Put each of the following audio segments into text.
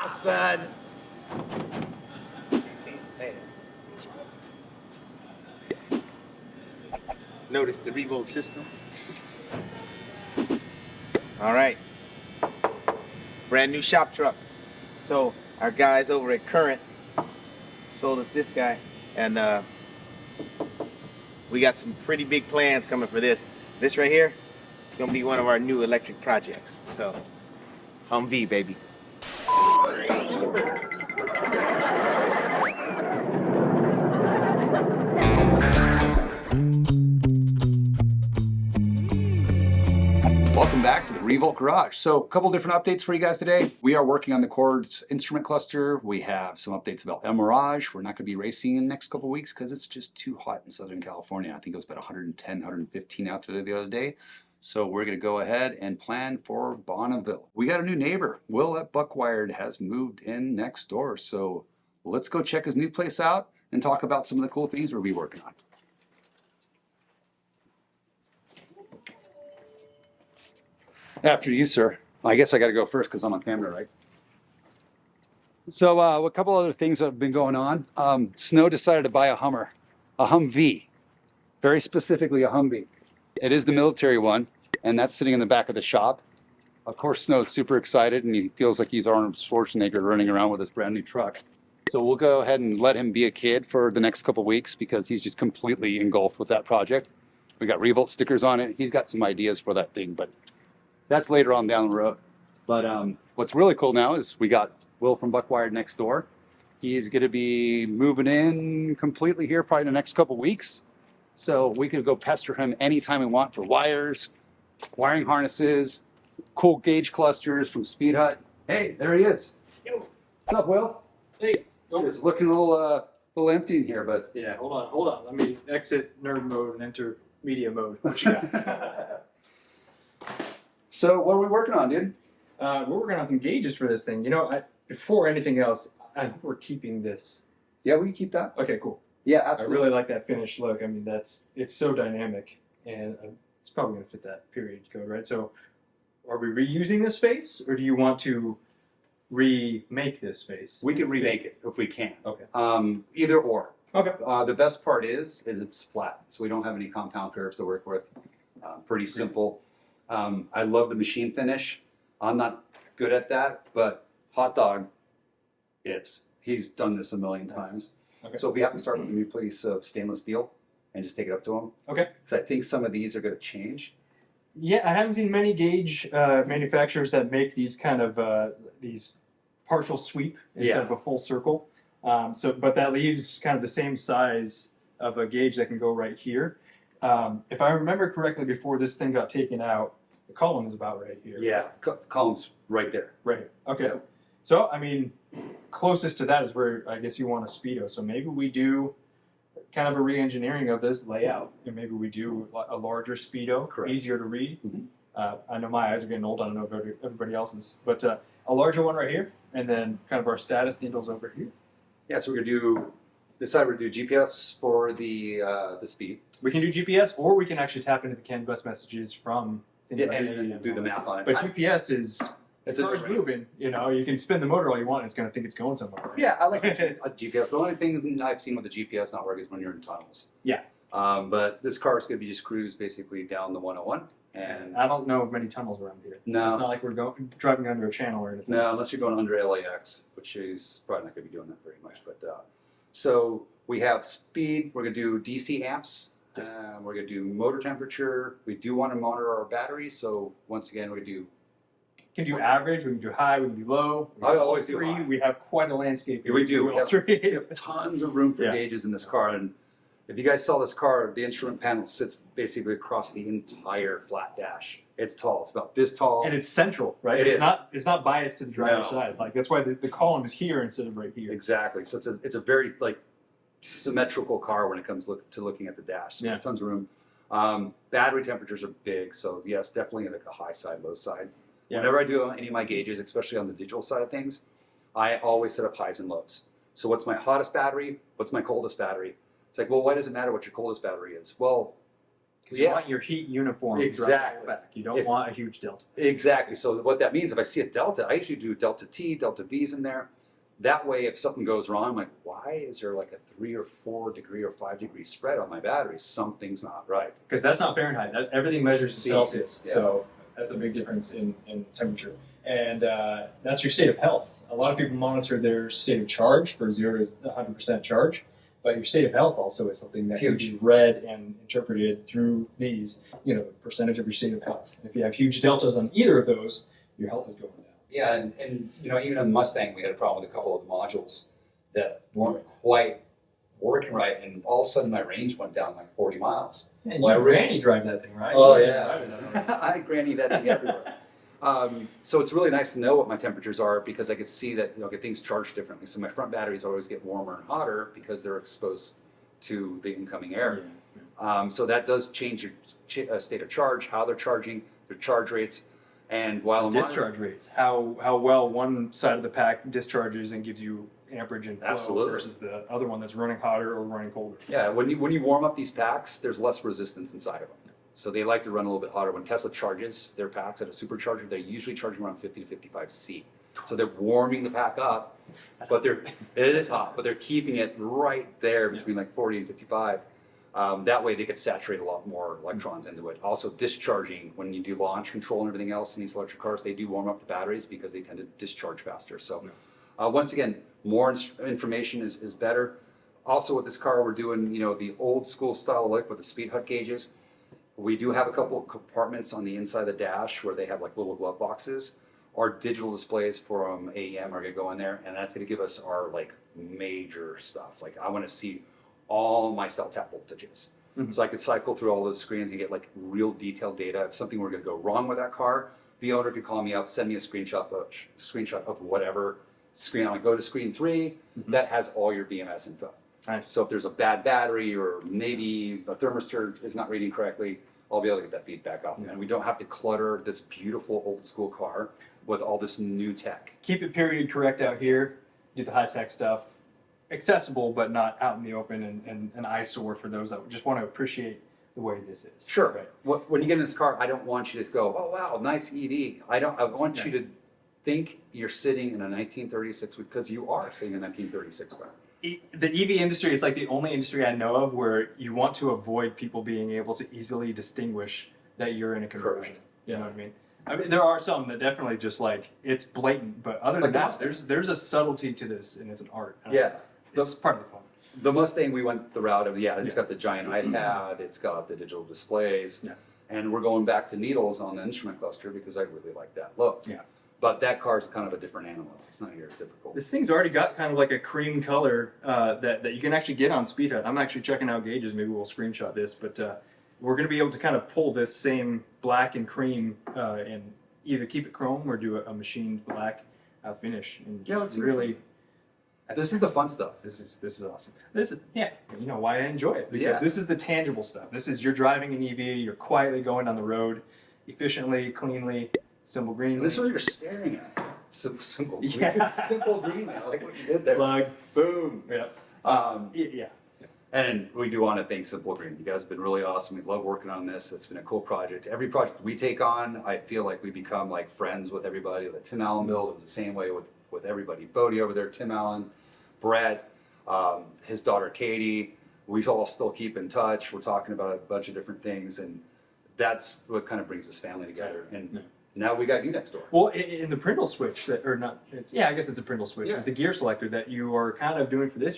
son. See, hey. Notice the Revolt systems. All right. Brand new shop truck. So our guys over at Current sold us this guy, and we got some pretty big plans coming for this. This right here is gonna be one of our new electric projects. So Humvee, baby. Welcome back to the Revolt Garage. So a couple different updates for you guys today. We are working on the Chords instrument cluster. We have some updates about Mirage. We're not going to be racing in the next couple weeks because it's just too hot in Southern California. I think it was about 110, 115 out there the other day. So we're going to go ahead and plan for Bonneville. We got a new neighbor. Will at Buckwired has moved in next door. So let's go check his new place out and talk about some of the cool things we'll be working on. After you, sir. I guess I got to go first because I'm on camera, right? So a couple other things that have been going on. Snow decided to buy a Hummer, a Humvee, very specifically a Humvee. It is the military one, and that's sitting in the back of the shop. Of course, Snow's super excited, and he feels like he's Arnold Schwarzenegger running around with his brand new truck. So we'll go ahead and let him be a kid for the next couple weeks because he's just completely engulfed with that project. We got Revolt stickers on it. He's got some ideas for that thing, but that's later on down the road. But what's really cool now is we got Will from Buckwired next door. He's going to be moving in completely here probably in the next couple weeks. So we could go pester him anytime we want for wires, wiring harnesses, cool gauge clusters from Speed Hut. Hey, there he is. Yo. What's up, Will? Hey. Oh. It's looking a little empty in here, but Yeah, hold on. Let me exit nerd mode and enter media mode. What you got? So what are we working on, dude? We're working on some gauges for this thing. You know, before anything else, I hope we're keeping this. Yeah, we can keep that. Okay, cool. Yeah, absolutely. I really like that finished look. I mean, it's so dynamic, and it's probably going to fit that period code, right? So, are we reusing this face, or do you want to remake this face? We can remake it if we can. Okay. Either or. Okay. The best part is it's flat, so we don't have any compound curves to work with. Pretty simple. I love the machine finish. I'm not good at that, but Hot Dog is. He's done this a million times. Okay. So if we have to start with a new piece of stainless steel and just take it up to him. Okay. Because I think some of these are going to change. Yeah, I haven't seen many gauge manufacturers that make these kind of these partial sweep instead of a full circle. But that leaves kind of the same size of a gauge that can go right here. If I remember correctly, before this thing got taken out, the column is about right here. Yeah, the column's right there. Right. Okay. Yeah. So, I mean, closest to that is where I guess you want a Speedo. So maybe we do kind of a re-engineering of this layout, and maybe we do a larger Speedo, Correct. easier to read. Mm-hmm. I know my eyes are getting old. I don't know if everybody else's, but a larger one right here, and then kind of our status needles over here. Yeah, so we're going to decide we're going to do GPS for the speed. We can do GPS, or we can actually tap into the CAN bus messages from. Yeah, and do the math on it. But GPS is, It's the car's moving, you know, you can spin the motor all you want, it's going to think it's going somewhere. Right? Yeah, I like a GPS. The only thing I've seen with the GPS not work is when you're in tunnels. Yeah. But this car is going to be just cruise basically down the 101. And I don't know of many tunnels around here. No. It's not like we're driving under a channel or anything. No, unless you're going under LAX, which is probably not going to be doing that very much. But so we have speed. We're going to do DC amps. Yes. We're going to do motor temperature. We do want to monitor our batteries. So once again, we're going to do. We can do average, we can do high, we can do low. I always do three. high. We have quite a landscape here. We do. We have three. tons of room for Yeah. gauges in this car. And if you guys saw this car, the instrument panel sits basically across the entire flat dash. It's tall. It's about this tall. And it's central, right? It it's is. Not it's not biased to the driver's No. side. Like that's why the column is here instead of right here. Exactly. So it's a very like symmetrical car when it comes to looking at the dash. So Yeah. tons of room. Battery temperatures are big, so yes, definitely like a high side, low side. Yeah. Whenever I do any of my gauges, especially on the digital side of things, I always set up highs and lows. So what's my hottest battery? What's my coldest battery? It's like, well, why does it matter what your coldest battery is? Well, Because you Yeah. want your heat uniform Exactly. back. You don't If- want a huge delta. Exactly. So what that means, if I see a delta, I usually do delta T, delta V's in there. That way, if something goes wrong, I'm like, why is there like a 3 or 4 degree or 5 degree spread on my battery? Something's not right. Because that's not Fahrenheit. Everything measures Celsius, Celsius. yeah. So that's a big difference in temperature. And that's your state of health. A lot of people monitor their state of charge for 0 to 100% charge. But your state of health also is something that can Huge. be read and interpreted through these, the percentage of your state of health. If you have huge deltas on either of those, your health is going down. Yeah, and even on the Mustang, we had a problem with a couple of the modules that weren't quite working right, and all of a sudden my range went down like 40 miles. And Well, you granny drive that thing, right? Oh You yeah, drive that. I granny that thing everywhere. So it's really nice to know what my temperatures are because I can see that get things charged differently. So my front batteries always get warmer and hotter because they're exposed to the incoming air. So that does change your state of charge, how they're charging, their charge rates, and while I'm Discharge rates, how well one side of the pack discharges and gives you amperage and flow Absolutely. versus the other one that's running hotter or running colder. Yeah, when you warm up these packs, there's less resistance inside of them. So they like to run a little bit hotter. When Tesla charges their packs at a supercharger, they're usually charging around 50 to 55 C. So they're warming the pack up, but it is hot, but they're keeping it right there between like 40 and 55. That way they could saturate a lot more electrons into it. Also discharging, when you do launch control and everything else in these electric cars, they do warm up the batteries because they tend to discharge faster. So once again, more information is better. Also with this car, we're doing the old school style look with the speed hut gauges. We do have a couple of compartments on the inside of the dash where they have like little glove boxes. Our digital displays from AEM are going to go in there, and that's going to give us our like major stuff. Like I want to see all my cell tap voltages. So I could cycle through all those screens and get like real detailed data. If something were going to go wrong with that car, the owner could call me up, send me a screenshot of whatever screen. I go to screen 3, that has all your BMS info. Nice. So if there's a bad battery or maybe the thermistor is not reading correctly, I'll be able to get that feedback off. And we don't have to clutter this beautiful old school car with all this new tech. Keep it period correct out here. Do the high tech stuff. Accessible, but not out in the open and an eyesore for those that just want to appreciate the way this is. Sure. Right. When you get in this car, I don't want you to go, oh wow, nice EV. I want you to think you're sitting in a 1936 because you are sitting in a 1936 car. The EV industry is like the only industry I know of where you want to avoid people being able to easily distinguish that you're in a conversion. Correct. You know what I mean? I mean, there are some that definitely just like it's blatant, but other than Like the that, Mustang. there's a subtlety to this, and it's an art. Yeah. It's part of the fun. The Mustang, we went the route of, it's got the giant iPad, it's got the digital displays, and we're going back to needles on the instrument cluster because I really like that look. Yeah. But that car's kind of a different animal. It's not your typical. This thing's already got kind of like a cream color that you can actually get on Speed Hut. I'm actually checking out gauges. Maybe we'll screenshot this, but we're going to be able to kind of pull this same black and cream and either keep it chrome or do a machined black finish. And let's see. really. This is the fun stuff. This is awesome. This is you know why I enjoy it because Yeah. this is the tangible stuff. This is you're driving an EV, you're quietly going down the road, efficiently, cleanly, simple green. And this is what you're staring at. Simple green. Yeah. Simple green. I like what you did there. plug. Boom. Yeah. Yeah. And we do want to thank Simple Green. You guys have been really awesome. We love working on this. It's been a cool project. Every project we take on, I feel like we become like friends with everybody. The Tim Allen build, it was the same way with everybody. Bodie over there, Tim Allen, Brett, his daughter Katie. We all still keep in touch. We're talking about a bunch of different things, and that's what kind of brings this family together. And now we got you next door. Well, in the Prindle switch, or not? I guess it's a Prindle switch. Yeah. The gear selector that you are kind of doing for this,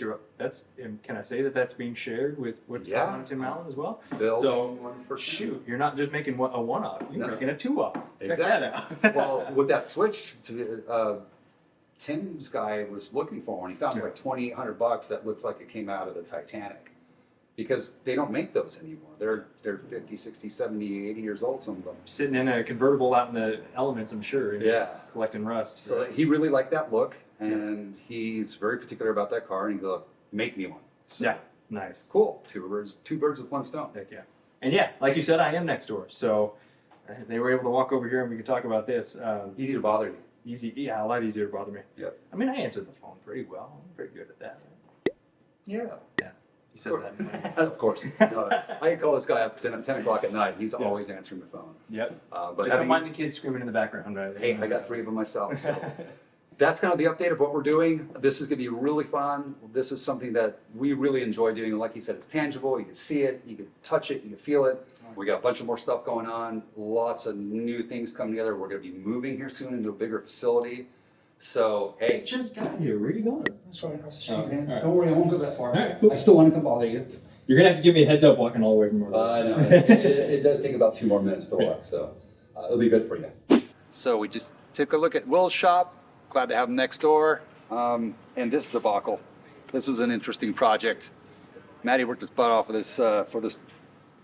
can I say that's being shared with what's going on Tim Allen as well? Building So one for shoot, you're not just making a one-off. You're making a two-off. Check Exactly. that out. Well, with that switch, Tim's guy was looking for one. He found like $2,800 that looks like it came out of the Titanic. Because they don't make those anymore. They're 50, 60, 70, 80 years old, some of them. Sitting in a convertible out in the elements, I'm sure. And just collecting rust. So he really liked that look, and he's very particular about that car, and he's like, make me one. So, Yeah, nice. cool. Two birds with one stone. Heck yeah. And like you said, I am next door. So they were able to walk over here and we could talk about this. Easy to bother you. A lot easier to bother me. Yep. I mean, I answered the phone pretty well. I'm pretty good at that. Yeah. Yeah. He says that. Of course. No, I can call this guy up at 10 o'clock at night. He's always answering the phone. Yep. But Just don't mind the kids screaming in the background, right? hey, I got 3 of them myself. So that's kind of the update of what we're doing. This is going to be really fun. This is something that we really enjoy doing. Like you said, it's tangible. You can see it. You can touch it. You can feel it. We got a bunch of more stuff going on. Lots of new things coming together. We're going to be moving here soon into a bigger facility. So, hey. Just got here. Where are you going? That's right across the Oh, street, man. all right. Don't worry, I won't go that far. All right, cool. I still want to come bother you. You're gonna have to give me a heads up walking all the way from over I know. It does take about 2 more minutes to walk, so it'll be good for you. So we just took a look at Will's shop. Glad to have him next door. And this debacle. This was an interesting project. Maddie worked his butt off of this for this.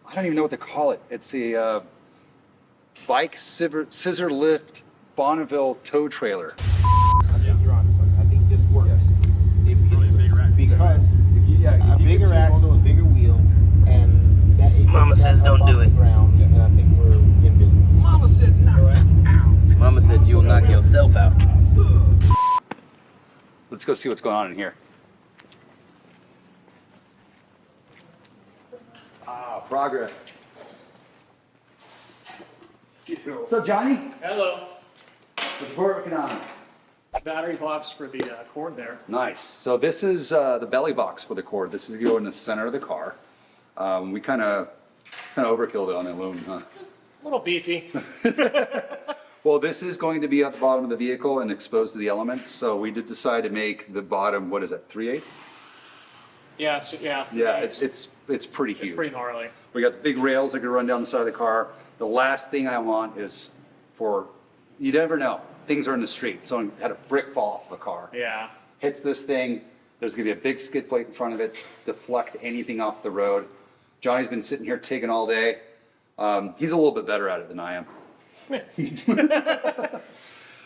I don't even know what to call it. It's a bike scissor lift Bonneville tow trailer. You're honest. I think this works. If you, because a bigger axle, a bigger wheel, and that, Mama says don't do it. Ground, and I think we're in business. Mama said knock it out. Mama said you'll knock yourself out. Let's go see what's going on in here. Progress. What's up, Johnny? Hello. What's working on? Battery box for the cord there. Nice. So this is the belly box for the cord. This is going in the center of the car. We kind of overkilled it on the aluminum, huh? A little beefy. Well, this is going to be at the bottom of the vehicle and exposed to the elements. So we did decide to make the bottom, what is it, 3/8? Yeah, so, yeah. Yeah, it's pretty huge. It's pretty gnarly. We got the big rails that can run down the side of the car. The last thing I want is you never know. Things are in the street. Someone had a brick fall off the car. Yeah. Hits this thing. There's gonna be a big skid plate in front of it, deflect anything off the road. Johnny's been sitting here taking all day. He's a little bit better at it than I am.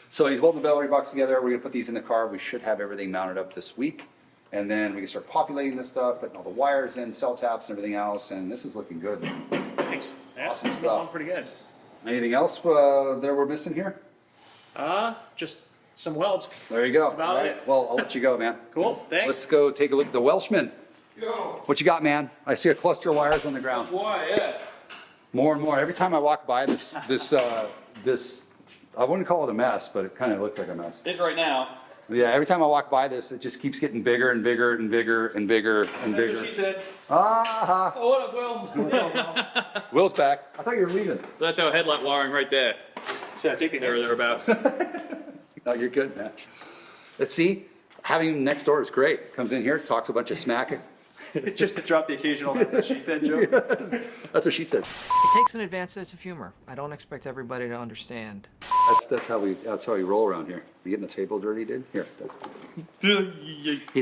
So he's welding the battery box together. We're gonna put these in the car. We should have everything mounted up this week. And then we can start populating this stuff, putting all the wires in, cell taps and everything else. And this is looking good. Thanks. Yeah, Awesome it's going stuff. pretty good. Anything else that we're missing here? Just some welds. There you go. That's about All right. it. Well, I'll let you go, man. Cool. Thanks. Let's go take a look at the Welshman. What you got, man? I see a cluster of wires on the ground. Why, yeah. More and more. Every time I walk by this, I wouldn't call it a mess, but it kind of looks like a mess. It's right now. Yeah, every time I walk by this, it just keeps getting bigger and bigger and bigger and bigger and That's bigger. what she said. Ah, Oh, what up, Will? Will's back. I thought you were leaving. So that's our headlight wiring right there. Should I take the There or thereabouts. No, you're good, man. Let's see. Having him next door is great. Comes in here, talks a bunch of smack. Just to drop the occasional "that's what she said" joke. That's what she said. It takes an advanced sense of humor. I don't expect everybody to understand. That's how we roll around here. You getting the table dirty, dude? Here.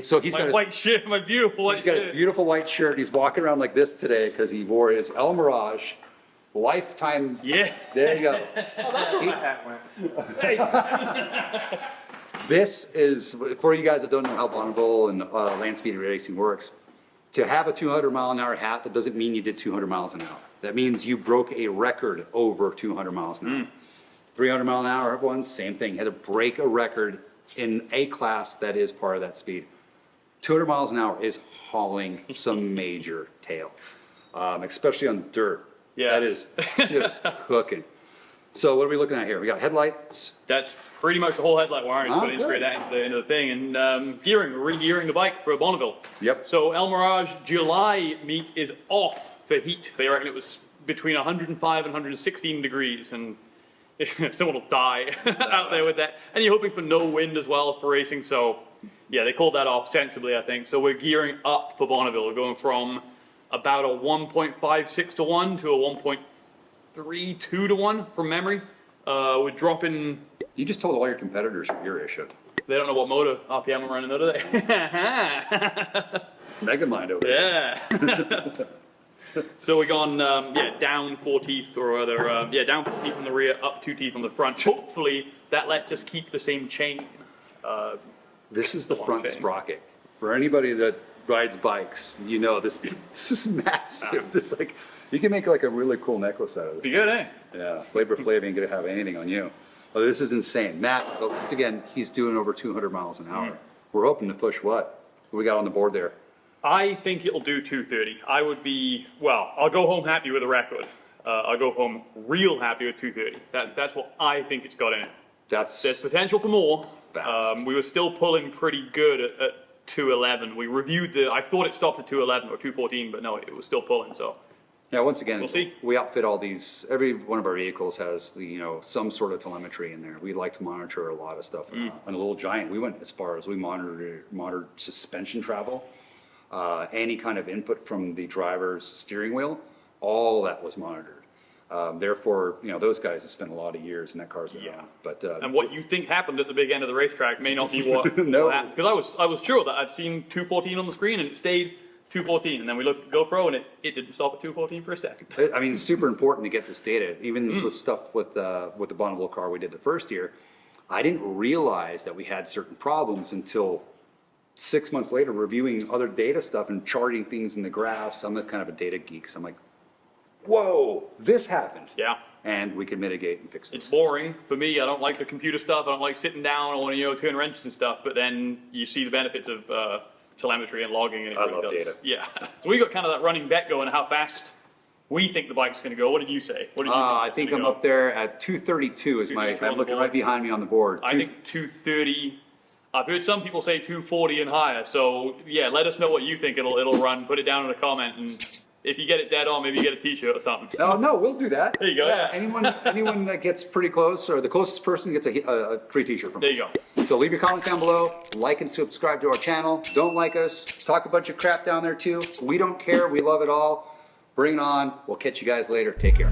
So he's got My his, white shirt, my beautiful white he's got his shirt. beautiful white shirt. He's walking around like this today because he wore his El Mirage lifetime. Yeah. There you go. Oh, that's where my hat went. This is, for you guys that don't know how Bonneville and Landspeed racing works, to have a 200-mile-an-hour hat, that doesn't mean you did 200 miles an hour. That means you broke a record over 200 miles an hour. 300-mile-an-hour ones, same thing. Had to break a record in a class that is part of that speed. 200 miles an hour is hauling some major tail, especially on dirt. Yeah. That is just cooking. So what are we looking at here? We got headlights. That's pretty much the whole headlight wiring. Oh, Put in, good. create that into the thing. And re-gearing the bike for Bonneville. Yep. So El Mirage July meet is off for heat. They reckon it was between 105 and 116 degrees. And someone will die out there with that. And you're hoping for no wind as well as for racing. So yeah, they called that off sensibly, I think. So we're gearing up for Bonneville. We're going from about a 1.56 to 1 to a 1.32 to 1 from memory. We're dropping. You just told all your competitors your gear ratio. They don't know what motor RPM I'm running, though, do they? Mega mind over there. Yeah. So we're gone, down 4 teeth or other, down 4 teeth on the rear, up 2 teeth on the front. Hopefully that lets us keep the same chain. This is the Long front chain. sprocket. For anybody that rides bikes, you know this is massive. This like you can make like a really cool necklace out of this. Be good, eh? Yeah, Flavor Flav ain't gonna have anything on you. Well, this is insane. Matt, once again, he's doing over 200 miles an hour. We're hoping to push what we got on the board there. I think it'll do 230. I would be, well, I'll go home happy with a record. I'll go home real happy with 230. That's what I think it's got in it. There's potential for more. We were still pulling pretty good at 211. We reviewed I thought it stopped at 211 or 214, but no, it was still pulling, so. Yeah, once again, We'll see. we outfit all these, every one of our vehicles has some sort of telemetry in there. We like to monitor a lot of stuff. On a little Giant, we went as far as we monitored suspension travel, any kind of input from the driver's steering wheel, all that was monitored. Therefore, those guys have spent a lot of years in that car's been on. But And what you think happened at the big end of the racetrack may not be what No. happened. Because I was sure that I'd seen 214 on the screen and it stayed 214, and then we looked at the GoPro and it didn't stop at 214 for a second. I mean, it's super important to get this data. Even with stuff with the Bonneville car we did the first year, I didn't realize that we had certain problems until 6 months later, reviewing other data stuff and charting things in the graphs. I'm kind of a data geek, so I'm like, whoa, this happened. Yeah. And we can mitigate and fix it. It's boring. For me, I don't like the computer stuff. I don't like sitting down or turn wrenches and stuff, but then you see the benefits of telemetry and logging, and it I really love does. data. Yeah. So we got kind of that running bet going, how fast we think the bike's going to go. What did you say? What did you I think I'm up there at 232 is 232 I'm on the looking board. right behind me on the board. I think 230. I've heard some people say 240 and higher. So yeah, let us know what you think it'll run. Put it down in a comment, and if you get it dead on, maybe you get a T-shirt or something. No, we'll do that. There you go, yeah. Anyone that gets pretty close, or the closest person gets a free T-shirt from us. There you go. So leave your comments down below, like and subscribe to our channel. Don't like us, talk a bunch of crap down there too. We don't care, we love it all. Bring it on. We'll catch you guys later. Take care.